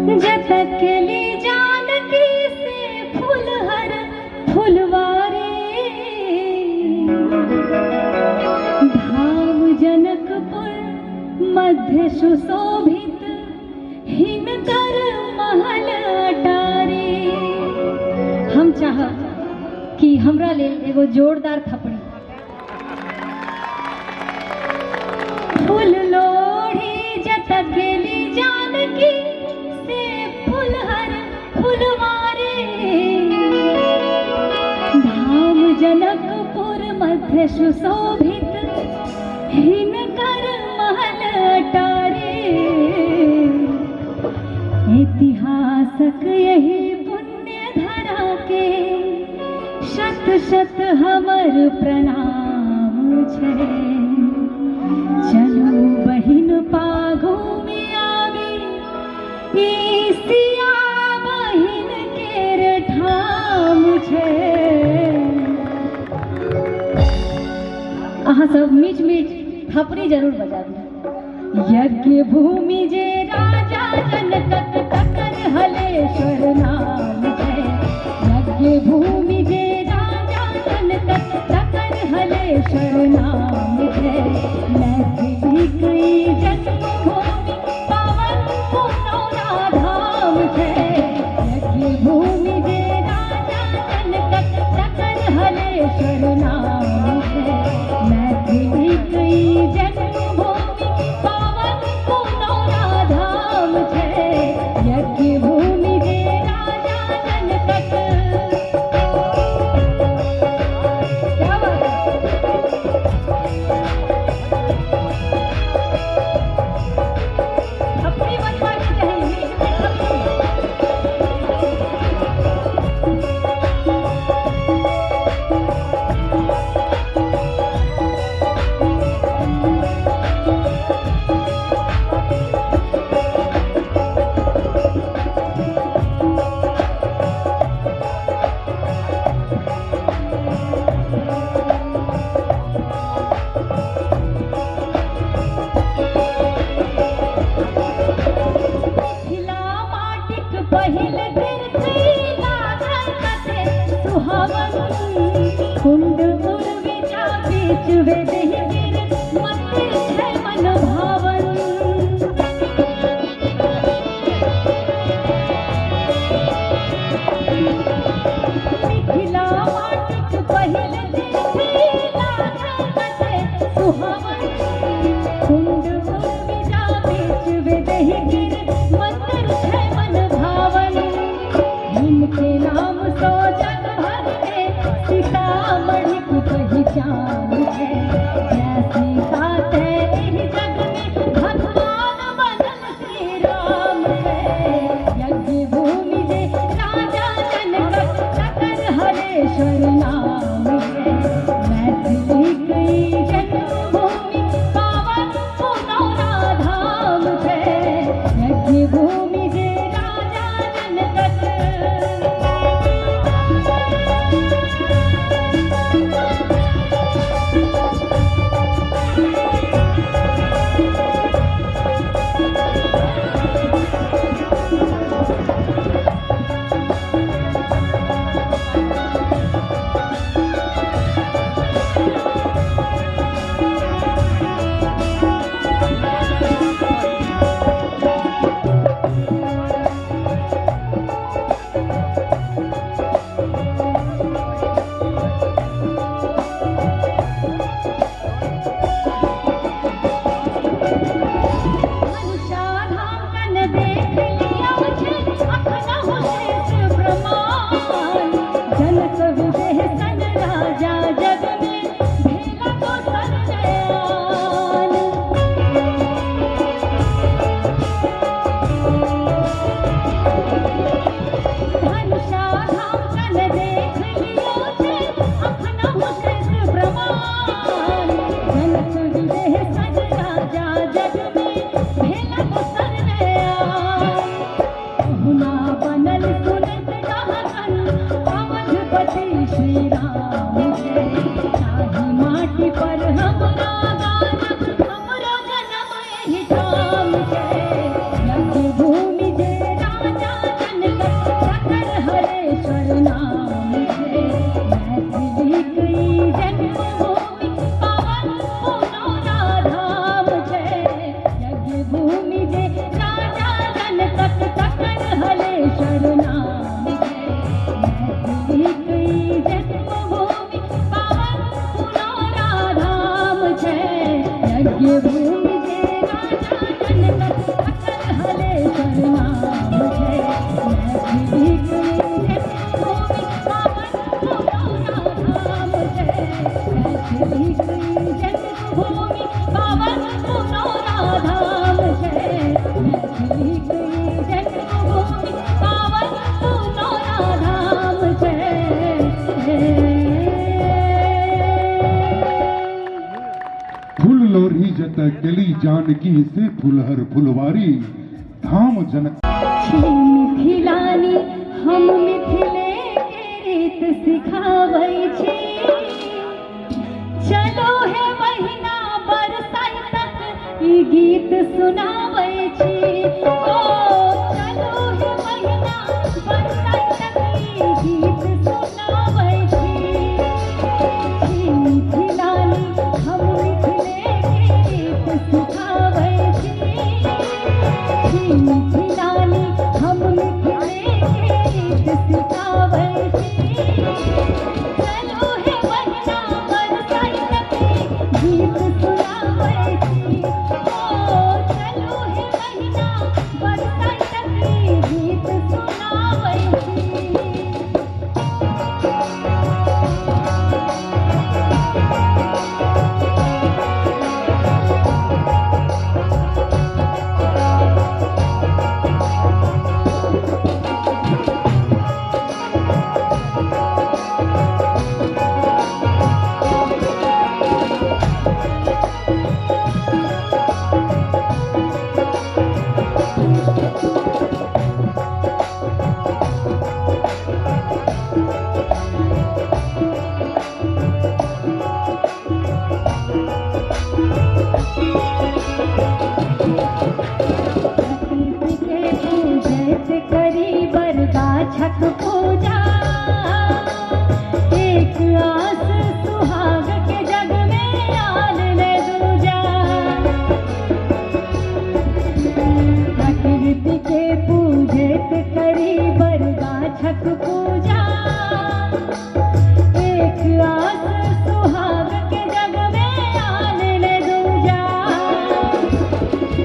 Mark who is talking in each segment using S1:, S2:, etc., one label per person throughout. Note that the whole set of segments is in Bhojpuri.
S1: जतकली जानकी से फुलहर फुलवारी, धाम जनकपुर मध्य सुशोभित हिनकर महल अटारी। हम चाह कि हमरा लेल एगो जोरदार थपड़ी। फूल लोढ़ी जतक गेली जानकी से फुलहर फुलवारी, धाम जनकपुर मध्य सुशोभित हिनकर महल अटारी। इतिहासक यही पुण्य धरा के शत शत हमर प्रणाम छै। चलू बहिन पाघू में आवी, ई सिया बहिन केर ठाम छै। अहाँ सब मीठ मीठ थपड़ी जरूर बजाबी। यज्ञ भूमि जे राजा जनक तकर हलेश्वर नाम छै। यज्ञ भूमि जे राजा जनक तकर हलेश्वर नाम छै। मैथिली कई जन्मभूमि पावन पुनौरा धाम छै। यज्ञ भूमि जे राजा जनक तकर हलेश्वर नाम छै। मैथिली कई जन्मभूमि पावन पुनौरा धाम छै। यज्ञ भूमि जे राजा जनक। क्या बात है, अपनी बनवानी चाहिए।
S2: जानकी से फुलहर फुलवारी धाम जनक।
S1: मिथिलानी हम मिथिले के रीत सिखाबै छी, चलो है महीना बरसाई तक ई गीत सुनाबै छी। ओ चलो है महीना बरसाई तक ई गीत सुनाबै छी। मिथिलानी हम मिथिले के रीत सिखाबै छी, मिथिलानी हम मिथिले के रीत सिखाबै छी। चलो है महीना बरसाई तक गीत सुनाबै छी। ओ चलो है महीना बरसाई तक गीत सुनाबै छी। छठ पूजा एक आस सुहाग के जग में आल ले दूजा। प्रकृति के पूजित करी बरगा छठ पूजा एक आस सुहाग के जग में आल ले दूजा।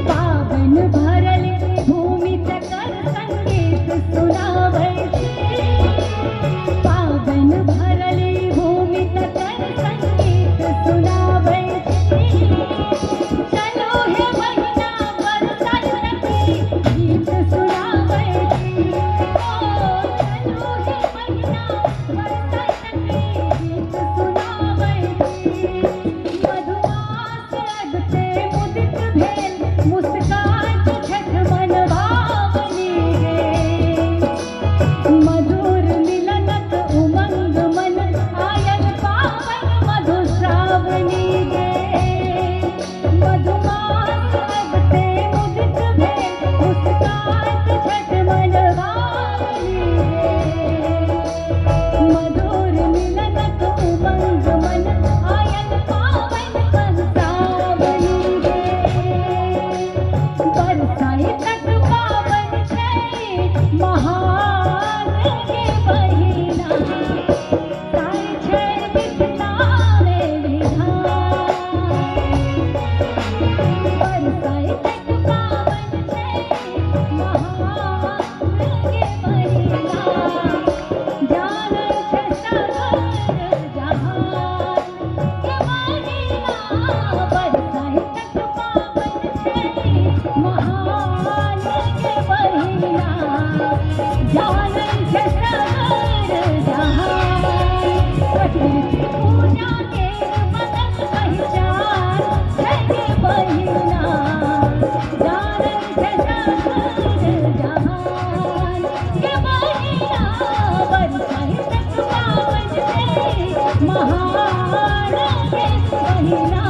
S1: पावन भरल भूमि तकर संगीत सुनाबै पावन भरल भूमि तकर संगीत सुनाबै छी। चलो है महीना बरसाई तक गीत सुनाबै छी। ओ चलो है महीना बरसाई तक गीत सुनाबै छी। मधुमास अगते मुदित भेल मुस्कान छठ मनभावनी गे। मधुर मिलनक उमंग मन आयल पावन मधु श्रावणी गे। मधुमास अगते मुदित भेल मुस्कान छठ मनभावनी गे। मधुर मिलनक उमंग मन आयल पावन मधु श्रावणी गे। बरसाई तक पावन छै महान के बहिना, ताई छै मिथिला रे विधान। बरसाई तक पावन छै महान के बहिना, जानल छै सगर जहान के बहिना। बरसाई तक पावन छै महान के बहिना, जानल छै सगर जहान। प्रकृति पूजा के बनल पहचान छै के बहिना, जानल छै सगर जहान के बहिना। बरसाई तक पावन छै महान के बहिना,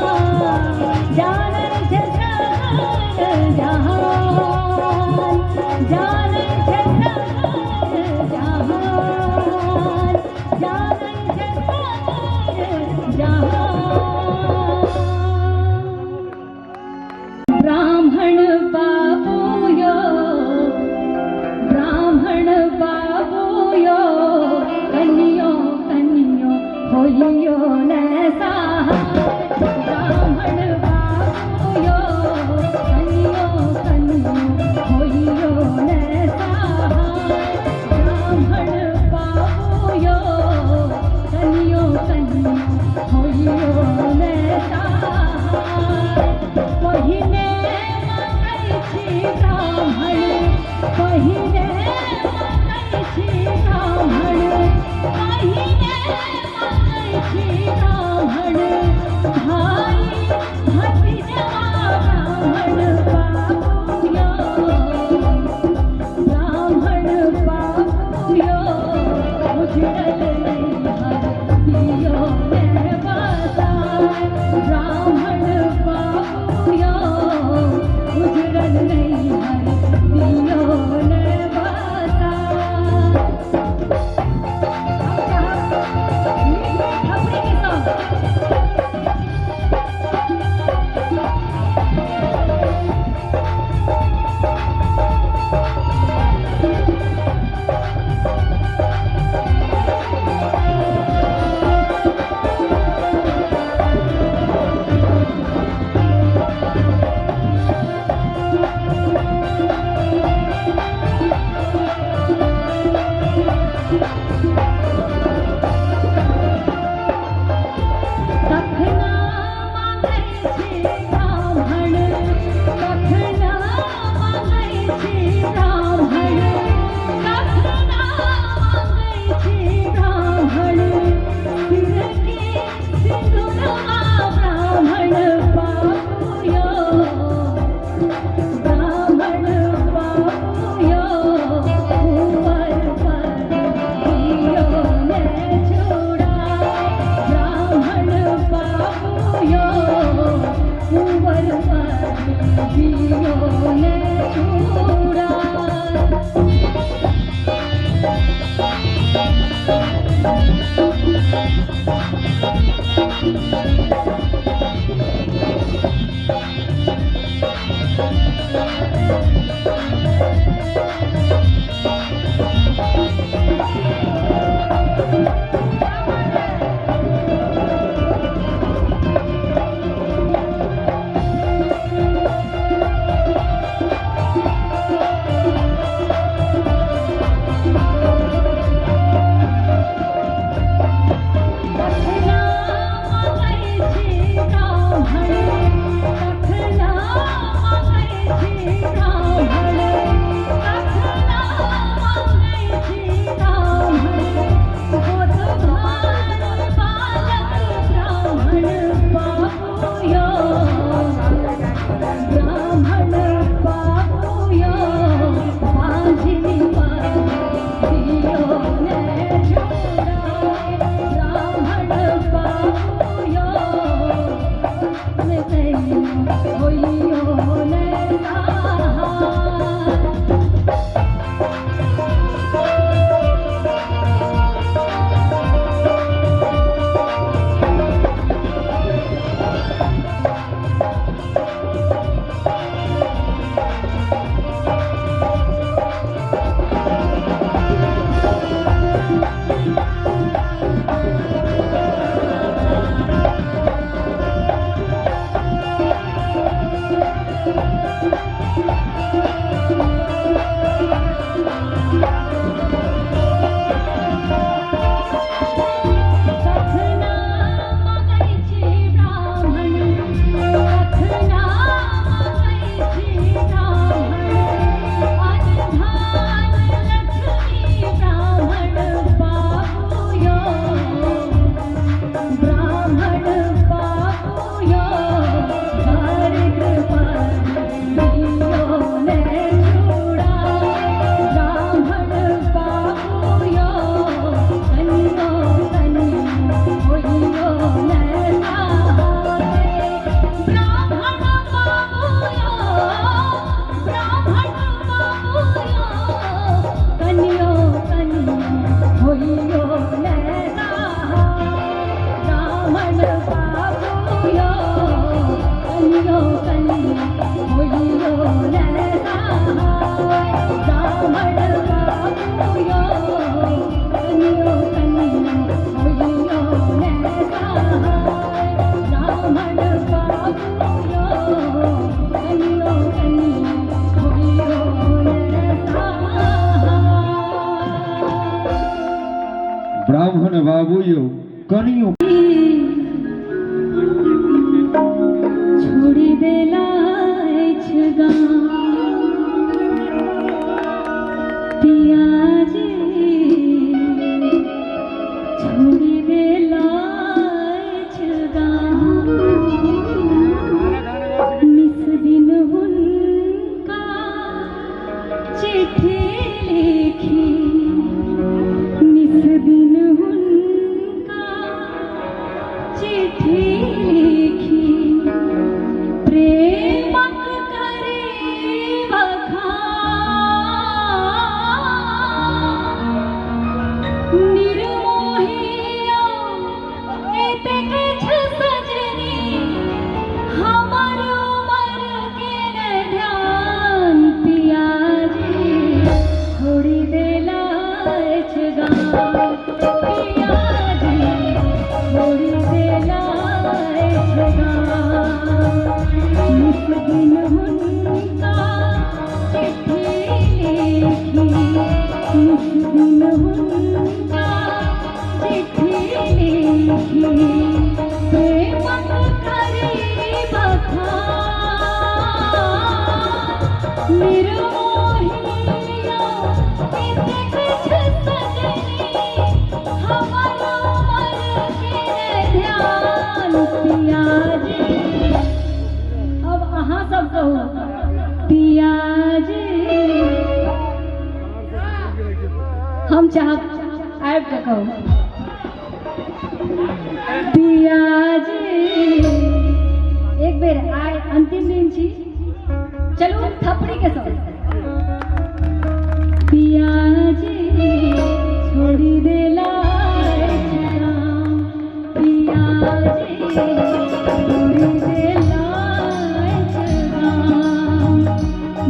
S1: जानल छै सगर जहान, जानल छै सगर जहान, जानल छै सगर जहान। ब्राह्मण बाबू यो, ब्राह्मण बाबू यो, कनियो कनियो होइयो न सहाय। ब्राह्मण बाबू यो, कनियो कनियो होइयो न सहाय। ब्राह्मण बाबू यो, कनियो कनियो होइयो न सहाय। पहिने मांगै छी ब्राह्मण, पहिने मांगै छी ब्राह्मण, पहिने मांगै छी ब्राह्मण। भाई भतीजवा
S3: ब्राह्मण बाबूओ कनियो
S1: छोड़ी देला छगा पियाजी छोड़ी देला छगा निस दिन हुनका चिट्ठी लिखी निस दिन हुनका चिट्ठी लिखी प्रेमक करे बखान निर्मोहिया एतेक सजनी हमर उमर के न ध्यान पियाजी छोड़ी देला छगा पियाजी छोड़ी देला छगा निस दिन हुनका चिट्ठी लिखी निस दिन हुनका चिट्ठी लिखी प्रेमक करे बखान निर्मोहिया एतेक सजनी हमर उमर के ध्यान पियाजी अब अहाँ सब कहू पियाजी हम चाहब आबि कऽ कहू पियाजी एक बेर आइ अंतिम दिन छी चलू थपड़ी के संग पियाजी छोड़ी देला छगा पियाजी छोड़ी देला छगा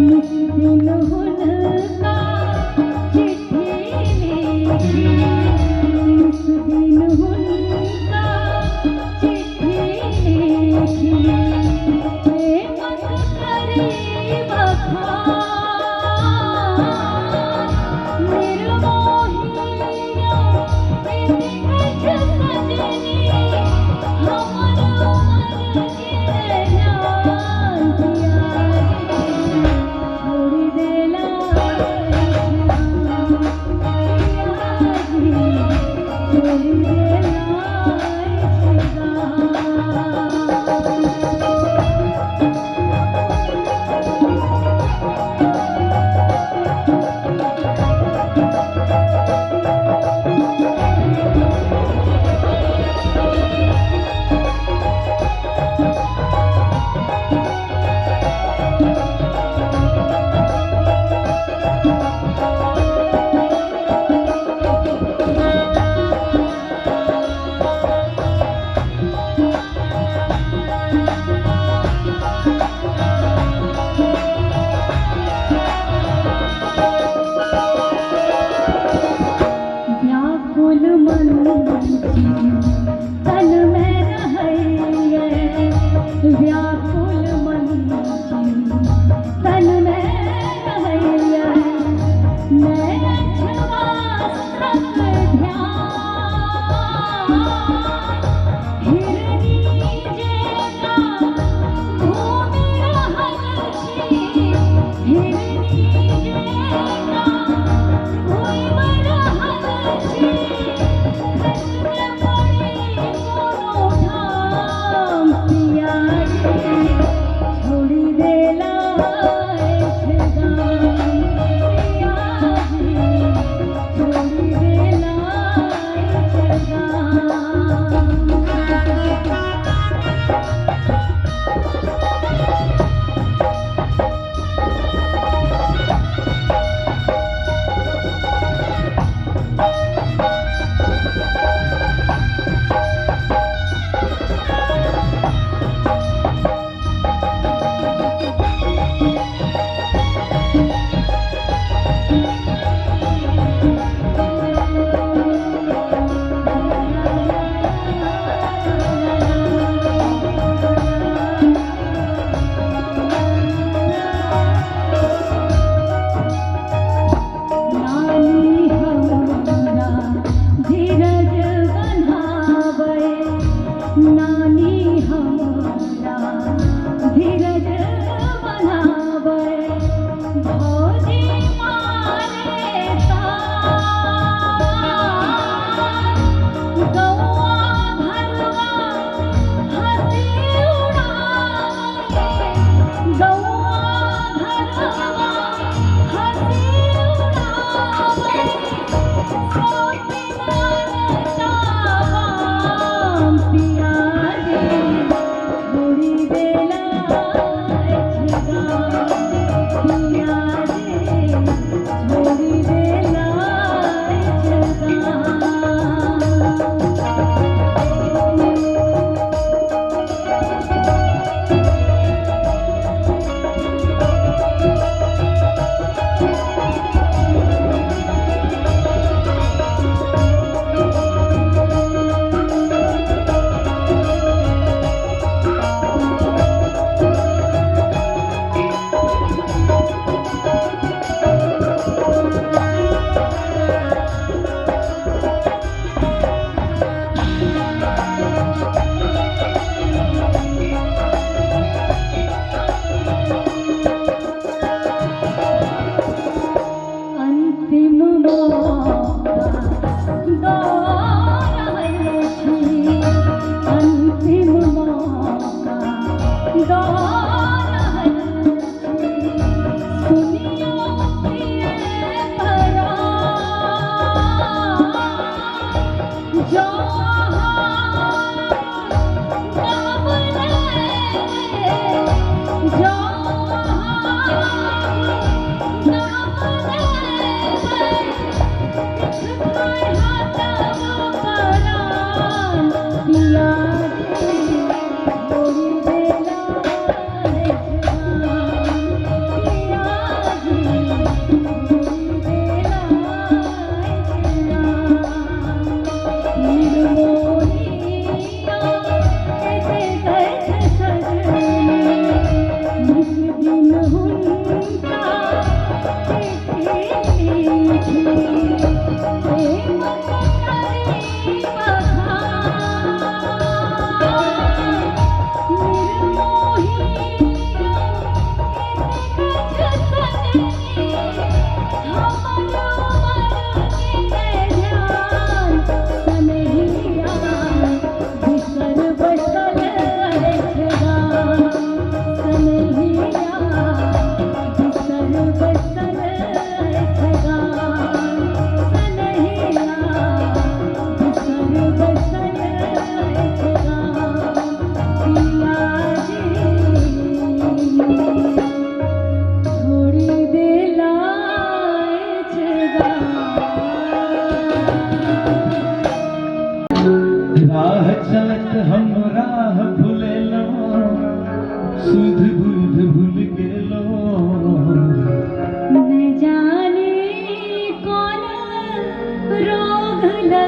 S1: निस दिन हुनका चिट्ठी लिखी निस दिन हुनका चिट्ठी लिखी प्रेमक करे बखान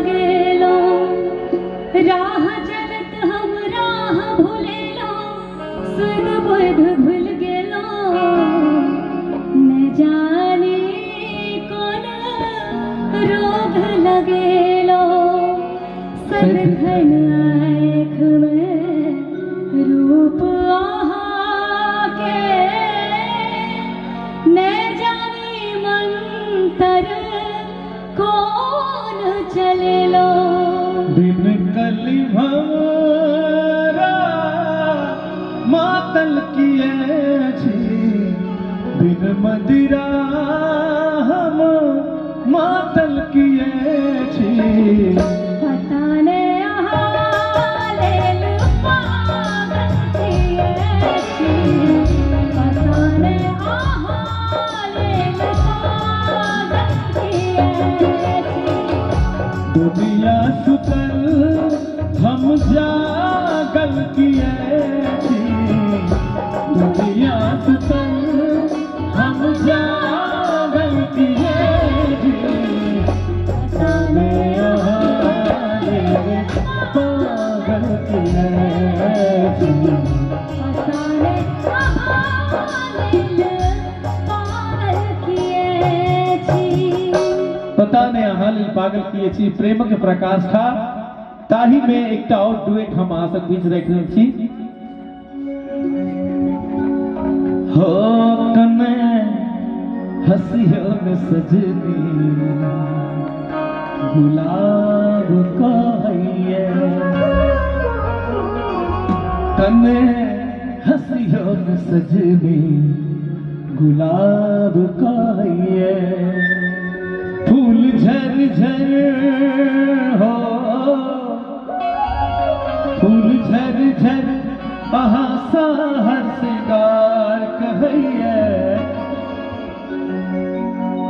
S1: लगेलो राह चलत हम राह भूलेलो सुध बुध भूल गेलो न जाने कौन रोग लगेलो सनखन आँख में रूप आहा के न जाने मंतर कौन चलेलो
S3: बिन कली भंवरा मातल किए छी बिन मदिरा हम मातल किए छी
S1: पता ने लेल पागल किए छी पता ने लेल पागल किए छी
S3: दुनिया सुतल हम जागल किए छी दुनिया सुतल हम जागल किए छी
S1: पता ने
S3: पागल किए छी
S1: पता ने लेल पागल किए छी
S3: पता ने अहाँ लेल पागल किए छी प्रेमक प्रकाष्ठा ताहि में एकटा और डुएट हम अहाँ सब बीच रखने छी हो कने हंसियो न सजनी गुलाब कहिए कने हंसियो न सजनी गुलाब कहिए फूल झर झर हो फूल झर झर आहा साहर सिंगार कहिए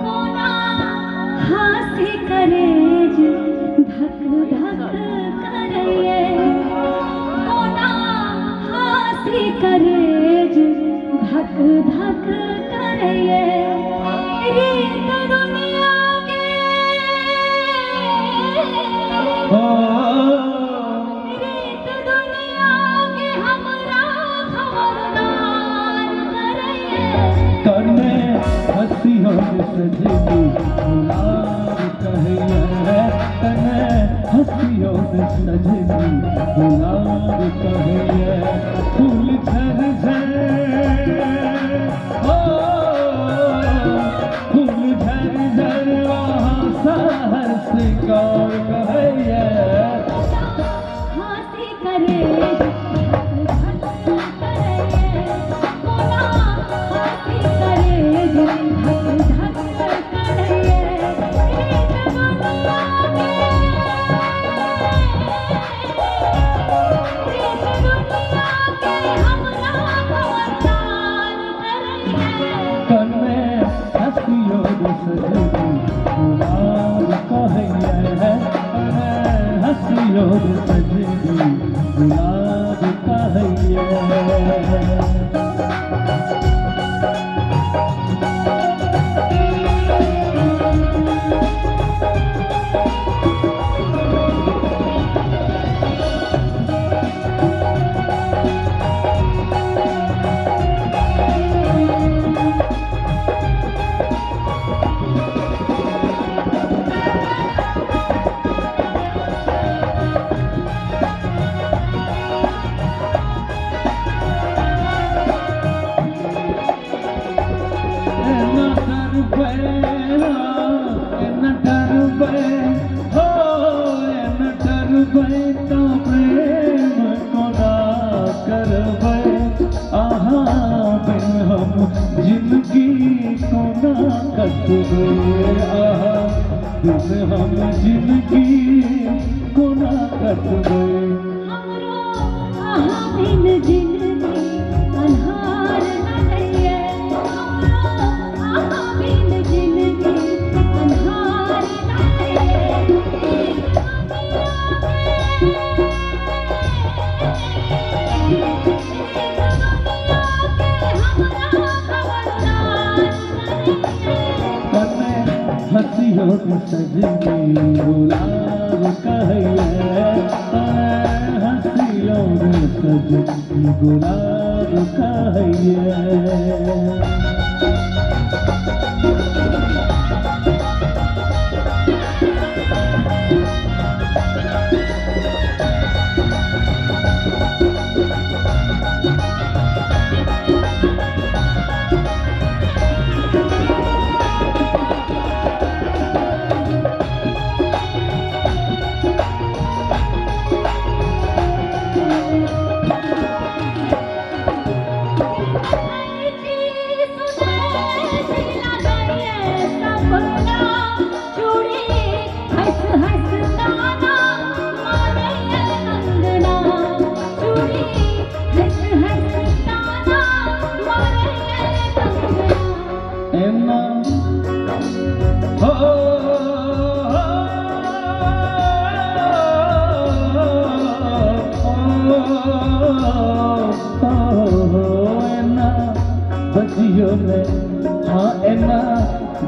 S1: कोना हाथी करेज धक धक करैये कोना हाथी करेज धक धक करैये रीत दुनिया के
S3: हो
S1: रीत दुनिया के हमरा खबरदार करैये
S3: कने हंसियो न सजनी गुलाब कहिए कने हंसियो न सजनी गुलाब कहिए फूल झर झर हो फूल झर झर वहाँ सहर सिंगार कहिए
S1: हाथी करेज धक धक करैये कोना हाथी करेज धक धक करैये रीत दुनिया के हमरा खबरदार करैये
S3: कने हंसियो न सजनी गुलाब कहिए कने हंसियो न सजनी गुलाब कहिए जिंदगी कोना कटबे हम जिंदगी कोना कटबे
S1: हमरो आहा बिन जिंदगी अन्हार लगैये हमरो आहा बिन जिंदगी अन्हार
S3: हंसियो न सजनी गुलाब कहैया हंसियों में सजनी गुलाब कहैया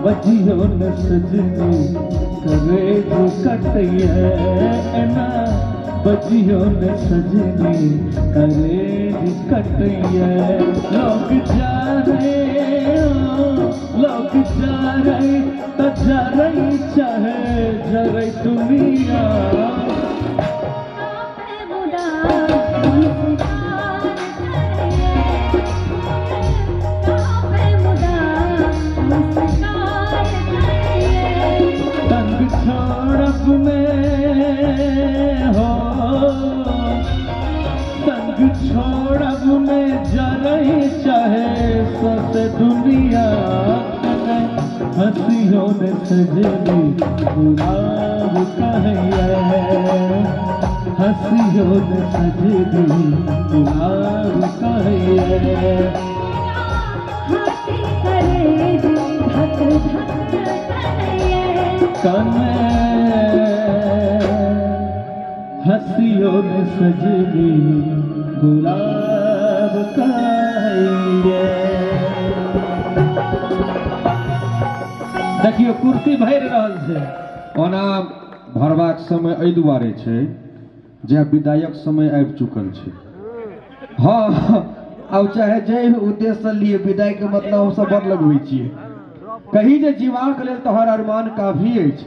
S3: बजियो न सजनी करे जो कटैया एना बजियो न सजनी करे जो कटैया लोग जा रहे तो जा रही चाहे जरे दुनिया छोड़ब में जा रही चाहे ससे दुनिया हंसियों ने सजनी गुलाब कहैया हंसियों ने सजनी गुलाब कहैया हंसियों ने सजनी गुलाब कहैया देखियो कुर्सी भरि रहल छै ओना भरबाक समय एहि दुआरे छै जे विदायक समय आबि चुकल छै हाँ अब चाहे जे उद्देश्य से लिए विदाई के मतलब हम सब बड़ लगबै छियै कही जे जीवाक लेल तोहर अरमान काफी अछि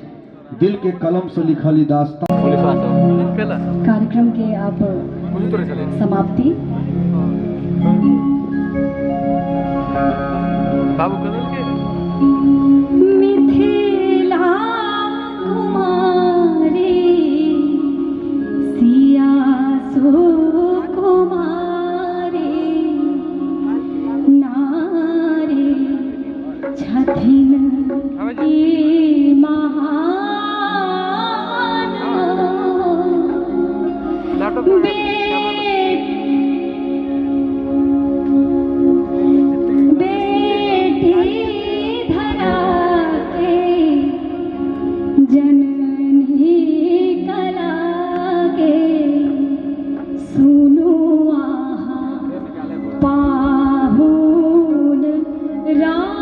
S3: दिल के कलम से लिखल दास्तान
S1: कार्यक्रम के आप समाप्ति मिथिला कुमारी सिया सुकुमारी नारी छथिन ई महान राम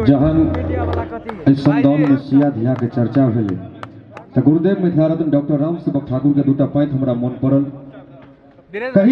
S3: जहन संदौन में सिया धिया के चर्चा भेले तो गुरुदेव मिथिला रत्न डॉक्टर राम सेवक ठाकुर के दूटा पैंत हमरा मन पड़ल कही